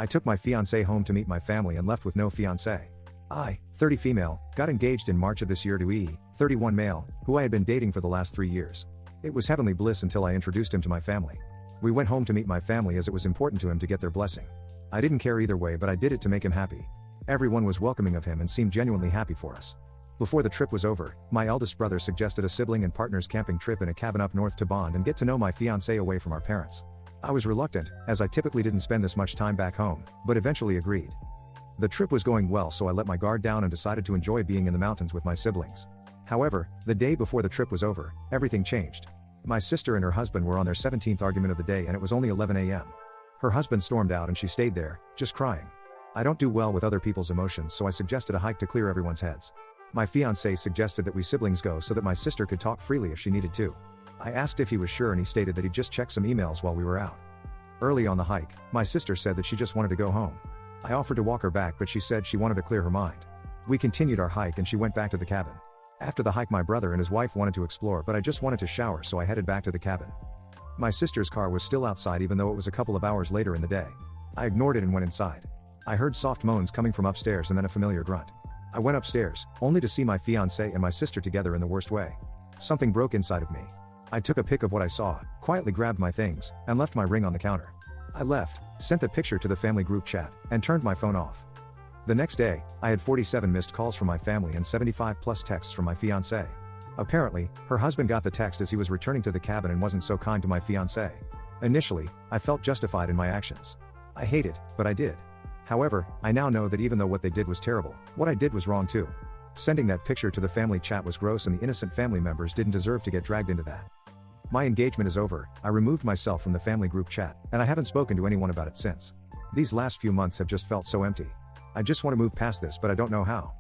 I took my fiancé home to meet my family and left with no fiancé. I, 30 female, got engaged in March of this year to E, 31 male, who I had been dating for the last 3 years. It was heavenly bliss until I introduced him to my family. We went home to meet my family as it was important to him to get their blessing. I didn't care either way, but I did it to make him happy. Everyone was welcoming of him and seemed genuinely happy for us. Before the trip was over, my eldest brother suggested a sibling and partner's camping trip in a cabin up north to bond and get to know my fiancé away from our parents. I was reluctant, as I typically didn't spend this much time back home, but eventually agreed. The trip was going well, so I let my guard down and decided to enjoy being in the mountains with my siblings. However, the day before the trip was over, everything changed. My sister and her husband were on their 17th argument of the day and it was only 11 a.m. Her husband stormed out and she stayed there, just crying. I don't do well with other people's emotions, so I suggested a hike to clear everyone's heads. My fiancé suggested that we siblings go so that my sister could talk freely if she needed to. I asked if he was sure and he stated that he'd just checked some emails while we were out. Early on the hike, my sister said that she just wanted to go home. I offered to walk her back, but she said she wanted to clear her mind. We continued our hike and she went back to the cabin. After the hike, my brother and his wife wanted to explore, but I just wanted to shower, so I headed back to the cabin. My sister's car was still outside even though it was a couple of hours later in the day. I ignored it and went inside. I heard soft moans coming from upstairs and then a familiar grunt. I went upstairs, only to see my fiancé and my sister together in the worst way. Something broke inside of me. I took a pic of what I saw, quietly grabbed my things, and left my ring on the counter. I left, sent the picture to the family group chat, and turned my phone off. The next day, I had 47 missed calls from my family and 75 plus texts from my fiancé. Apparently, her husband got the text as he was returning to the cabin and wasn't so kind to my fiancé. Initially, I felt justified in my actions. I hate it, but I did. However, I now know that even though what they did was terrible, what I did was wrong too. Sending that picture to the family chat was gross and the innocent family members didn't deserve to get dragged into that. My engagement is over, I removed myself from the family group chat, and I haven't spoken to anyone about it since. These last few months have just felt so empty. I just want to move past this, but I don't know how.